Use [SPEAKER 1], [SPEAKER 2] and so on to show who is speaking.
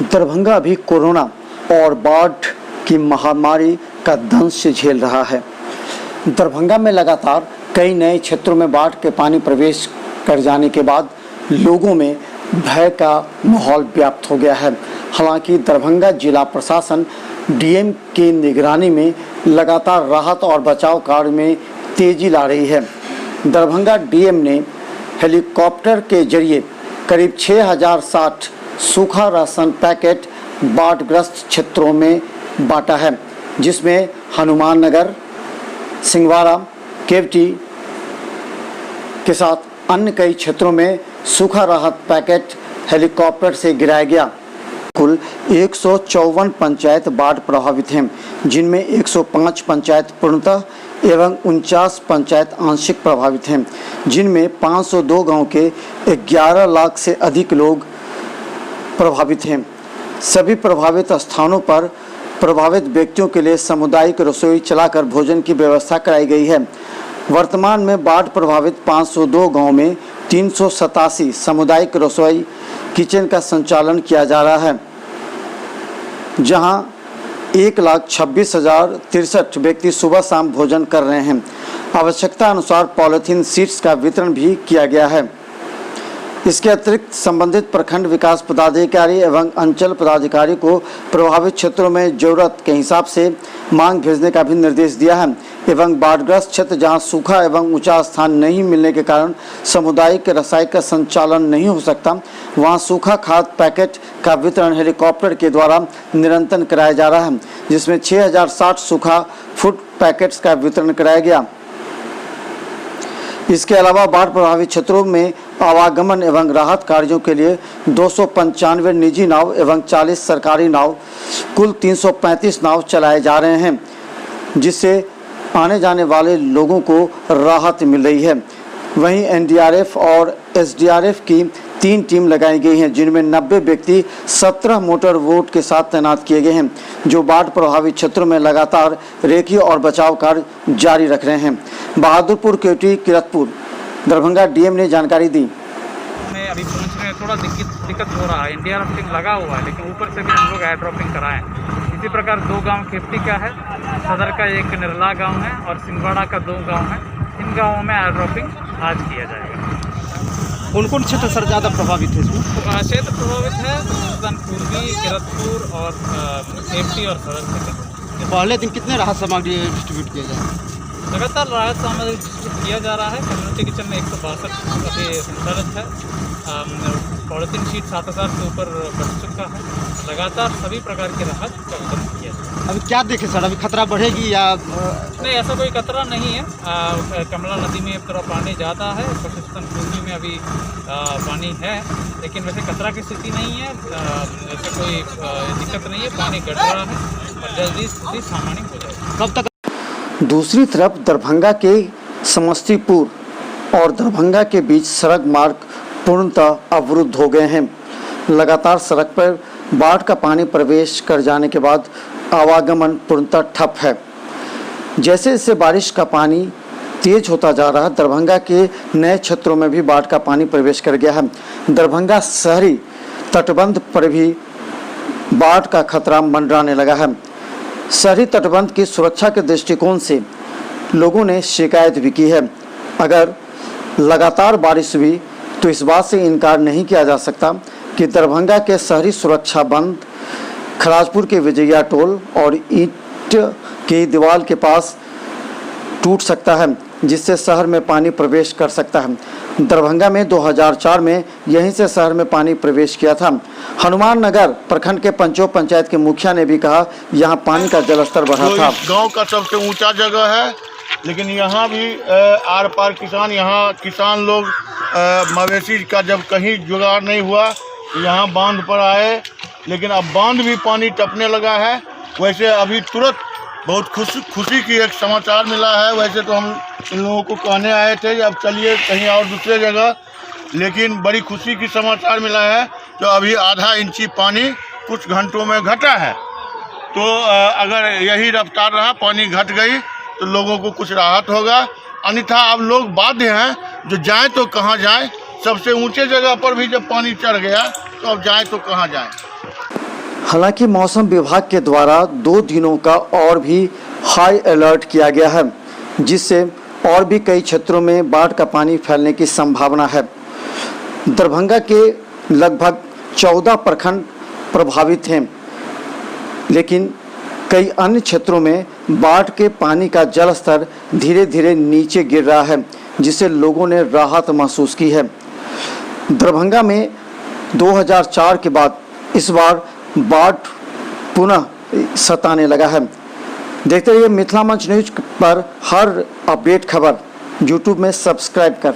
[SPEAKER 1] दरभंगा भी कोरोना और बाढ़ की महामारी का दंश झेल रहा है। दरभंगा में लगातार कई नए क्षेत्रों में बाढ़ के पानी प्रवेश कर जाने के बाद लोगों में भय का माहौल व्याप्त हो गया है। हालांकि दरभंगा जिला प्रशासन डीएम की निगरानी में लगातार राहत और बचाव कार्य में तेजी ला रही है। दरभंगा डीएम ने हेलीकॉप्टर के जरिए करीब 6060 सूखा राशन पैकेट बाढ़ग्रस्त क्षेत्रों में बांटा है, जिसमें हनुमान नगर, सिंहवाड़ा, केवटी के साथ अन्य कई क्षेत्रों में सूखा राहत पैकेट हेलीकॉप्टर से गिराया गया। कुल 154 पंचायत बाढ़ प्रभावित हैं, जिनमें 105 पंचायत पूर्णतः एवं 49 पंचायत आंशिक प्रभावित हैं, जिनमें 502 गांव के 11 लाख से अधिक लोग प्रभावित हैं। सभी प्रभावित स्थानों पर प्रभावित व्यक्तियों के लिए सामुदायिक रसोई चलाकर भोजन की व्यवस्था कराई गई है। वर्तमान में बाढ़ प्रभावित 502 गांव में 387 सामुदायिक रसोई किचन का संचालन किया जा रहा है, जहां 1,26,063 व्यक्ति सुबह शाम भोजन कर रहे हैं। आवश्यकता अनुसार पॉलिथीन शीट्स का वितरण भी किया गया है। इसके अतिरिक्त संबंधित प्रखंड विकास पदाधिकारी एवं अंचल पदाधिकारी को प्रभावित क्षेत्रों में जरूरत के हिसाब से मांग भेजने का भी निर्देश दिया है एवं बाढ़ग्रस्त क्षेत्र जहां सूखा एवं ऊंचा स्थान नहीं मिलने के कारण सामुदायिक रसोई का संचालन नहीं हो सकता, वहां सूखा खाद्य पैकेट का वितरण हेलीकॉप्टर के द्वारा निरंतर कराया जा रहा है, जिसमें 6060 सूखा फूड पैकेट्स का वितरण कराया गया। इसके अलावा बाढ़ प्रभावित क्षेत्रों में आवागमन एवं राहत कार्यों के लिए 295 निजी नाव एवं 40 सरकारी नाव, कुल 335 नाव चलाए जा रहे हैं, जिससे आने जाने वाले लोगों को राहत मिल रही है। वहीं एनडीआरएफ और एसडीआरएफ की 3 टीम लगाई गई हैं, जिनमें 90 व्यक्ति 17 मोटर बोट के साथ तैनात किए गए हैं, जो बाढ़ प्रभावित क्षेत्रों में लगातार रेकी और बचाव कार्य जारी रख रहे हैं। बहादुरपुर, केवटी, किरतपुर, दरभंगा डीएम ने जानकारी दी।
[SPEAKER 2] में अभी पहुंचने में थोड़ा दिक्कत हो रहा है। एनडीआरएफ टीम लगा हुआ है, लेकिन ऊपर से भी हम लोग एयर ड्रॉपिंग कराएं। इसी प्रकार 2 गांव केवटी का है, सदर का एक निर्ला गांव है और सिंहवाड़ा का 2 गांव है। इन गांवों में एयर ड्रॉपिंग आज किया जाएगा।
[SPEAKER 3] कौन कौन क्षेत्र सर ज़्यादा प्रभावित है इसमें?
[SPEAKER 2] क्षेत्र प्रभावित है पूर्वी, किरतपुर और केवटी और सदर क्षेत्र।
[SPEAKER 3] पहले दिन कितने राहत सामग्री डिस्ट्रीब्यूट किया जाए?
[SPEAKER 2] लगातार राहत सामग्री डिस्ट्रीब्यूट किया जा रहा है। कम्युनिटी किचन में 162 अभी संचालित है। पॉलिथीन शीट 7000 से ऊपर बढ़ चुका है। लगातार सभी प्रकार की राहत का वितरण किया जाए।
[SPEAKER 3] अभी क्या देखे सर, अभी खतरा बढ़ेगी या
[SPEAKER 2] नहीं? ऐसा कोई खतरा नहीं है। कमला नदी में थोड़ा पानी ज़्यादा है, पशुधन पूर्वी में अभी पानी है, लेकिन वैसे खतरा की स्थिति नहीं है। ऐसा कोई दिक्कत नहीं है। पानी घट रहा है और जल्दी स्थिति सामान्य हो जाएगी।
[SPEAKER 3] कब तक?
[SPEAKER 1] दूसरी तरफ दरभंगा के समस्तीपुर और दरभंगा के बीच सड़क मार्ग पूर्णतः अवरुद्ध हो गए हैं। लगातार सड़क पर बाढ़ का पानी प्रवेश कर जाने के बाद आवागमन पूर्णतः ठप है। जैसे जैसे बारिश का पानी तेज होता जा रहा है, दरभंगा के नए क्षेत्रों में भी बाढ़ का पानी प्रवेश कर गया है। दरभंगा शहरी तटबंध पर भी बाढ़ का खतरा मंडराने लगा है। शहरी तटबंध की सुरक्षा के दृष्टिकोण से लोगों ने शिकायत भी की है। अगर लगातार बारिश हुई तो इस बात से इनकार नहीं किया जा सकता कि दरभंगा के शहरी सुरक्षा बंध खराजपुर के विजया टोल और ईंट की दीवार के पास टूट सकता है, जिससे शहर में पानी प्रवेश कर सकता है। दरभंगा में 2004 में यहीं से शहर में पानी प्रवेश किया था। हनुमान नगर प्रखंड के पंचायत के मुखिया ने भी कहा, यहाँ पानी का जलस्तर बढ़ा था।
[SPEAKER 4] गांव का सबसे ऊंचा जगह है, लेकिन यहाँ भी आर पार किसान लोग मवेशी का जब कहीं जुगाड़ नहीं हुआ, यहाँ बांध पर आए, लेकिन अब बांध भी पानी टपने लगा है। वैसे अभी तुरंत बहुत खुशी की एक समाचार मिला है। वैसे तो हम इन लोगों को कहने आए थे कि अब चलिए कहीं और दूसरे जगह, लेकिन बड़ी खुशी की समाचार मिला है तो अभी आधा इंची पानी कुछ घंटों में घटा है। तो अगर यही रफ्तार रहा, पानी घट गई तो लोगों को कुछ राहत होगा। अन्यथा अब लोग बाध्य हैं, जो जाएं तो कहाँ जाएं। सबसे ऊंचे जगह पर भी जब पानी चढ़ गया तो अब जाएं तो कहाँ जाएं।
[SPEAKER 1] हालांकि मौसम विभाग के द्वारा 2 दिनों का और भी हाई अलर्ट किया गया है, जिससे और भी कई क्षेत्रों में बाढ़ का पानी फैलने की संभावना है। दरभंगा के लगभग 14 प्रखंड प्रभावित हैं, लेकिन कई अन्य क्षेत्रों में बाढ़ के पानी का जल स्तर धीरे धीरे नीचे गिर रहा है, जिससे लोगों ने राहत महसूस की है। दरभंगा में 2004 के बाद इस बार बाढ़ पुनः सताने लगा है। देखते रहिए मिथिला मंच न्यूज पर हर अपडेट खबर यूट्यूब में सब्सक्राइब कर।